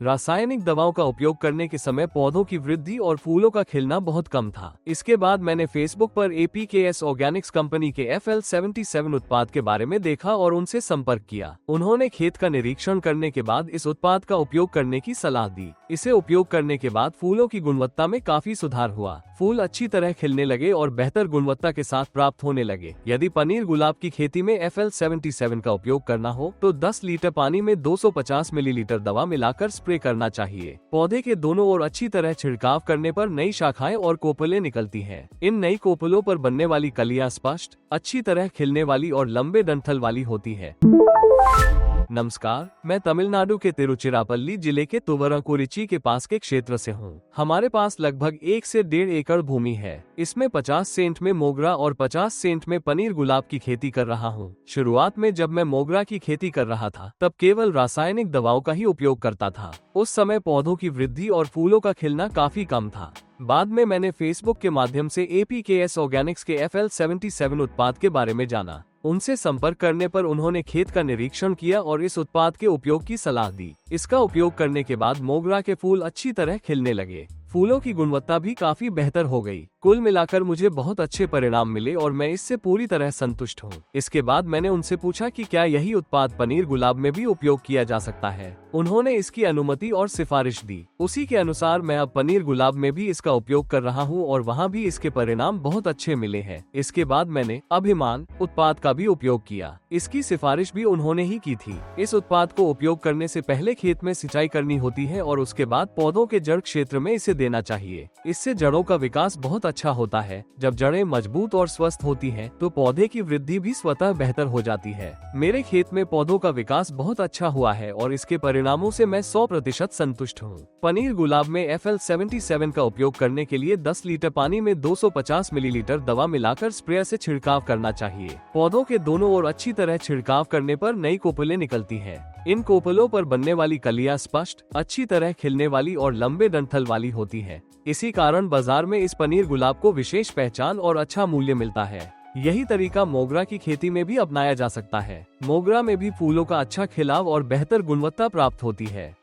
रासायनिक दवाओं का उपयोग करने के समय पौधों की वृद्धि और फूलों का खिलना बहुत कम था। इसके बाद मैंने फेसबुक पर APKS ऑर्गेनिक्स कंपनी के FL77 उत्पाद के बारे में देखा और उनसे संपर्क किया। उन्होंने खेत का निरीक्षण करने के बाद इस उत्पाद का उपयोग करने की सलाह दी। इसे उपयोग करने के बाद फूलों की गुणवत्ता में काफी सुधार हुआ। फूल अच्छी तरह खिलने लगे और बेहतर गुणवत्ता के साथ प्राप्त होने लगे। यदि पनीर गुलाब की खेती में FL77 का उपयोग करना हो तो 10 लीटर पानी में 250 मिलीलीटर दवा मिलाकर स्प्रे करना चाहिए। पौधे के दोनों ओर अच्छी तरह छिड़काव करने पर नई शाखाएं और कोपलें निकलती हैं। इन नई कोपलों पर बनने वाली कलियां स्पष्ट, अच्छी तरह खिलने वाली और लंबे डंठल वाली होती है। नमस्कार, मैं तमिलनाडु के तिरुचिरापल्ली जिले के तुवरकुरिची के पास के क्षेत्र से हूँ। हमारे पास लगभग 1 से 1.5 एकड़ भूमि है। इसमें 50 सेंट में मोगरा और 50 सेंट में पनीर गुलाब की खेती कर रहा हूँ। शुरुआत में जब मैं मोगरा की खेती कर रहा था तब केवल रासायनिक दवाओं का ही उपयोग करता था। उस समय पौधों की वृद्धि और फूलों का खिलना काफी कम था। बाद में मैंने फेसबुक के माध्यम से APKS ऑर्गेनिक्स के FL77 उत्पाद के बारे में जाना। उनसे संपर्क करने पर उन्होंने खेत का निरीक्षण किया और इस उत्पाद के उपयोग की सलाह दी। इसका उपयोग करने के बाद मोगरा के फूल अच्छी तरह खिलने लगे। फूलों की गुणवत्ता भी काफी बेहतर हो गई। कुल मिलाकर मुझे बहुत अच्छे परिणाम मिले और मैं इससे पूरी तरह संतुष्ट हूँ। इसके बाद मैंने उनसे पूछा कि क्या यही उत्पाद पनीर गुलाब में भी उपयोग किया जा सकता है। उन्होंने इसकी अनुमति और सिफारिश दी। उसी के अनुसार मैं अब पनीर गुलाब में भी इसका उपयोग कर रहा हूँ और वहाँ भी इसके परिणाम बहुत अच्छे मिले हैं। इसके बाद मैंने अभिमान उत्पाद का भी उपयोग किया। इसकी सिफारिश भी उन्होंने ही की थी। इस उत्पाद को उपयोग करने से पहले खेत में सिंचाई करनी होती है और उसके बाद पौधों के जड़ क्षेत्र में इसे देना चाहिए। इससे जड़ों का विकास बहुत अच्छा होता है। जब जड़ें मजबूत और स्वस्थ होती हैं, तो पौधे की वृद्धि भी स्वतः बेहतर हो जाती है। मेरे खेत में पौधों का विकास बहुत अच्छा हुआ है और इसके परिणामों से मैं 100% संतुष्ट हूँ। पनीर गुलाब में FL77 का उपयोग करने के लिए 10 लीटर पानी में 250 मिलीलीटर दवा मिलाकर स्प्रेयर से छिड़काव करना चाहिए। पौधों के दोनों ओर अच्छी तरह छिड़काव करने पर नई कोपलें निकलती हैं। इन कोपलों पर बनने वाली कलियां स्पष्ट, अच्छी तरह खिलने वाली और लंबे डंठल वाली होती हैं। इसी कारण बाजार में इस पनीर गुलाब को विशेष पहचान और अच्छा मूल्य मिलता है। यही तरीका मोगरा की खेती में भी अपनाया जा सकता है। मोगरा में भी फूलों का अच्छा खिलाव और बेहतर गुणवत्ता प्राप्त होती है।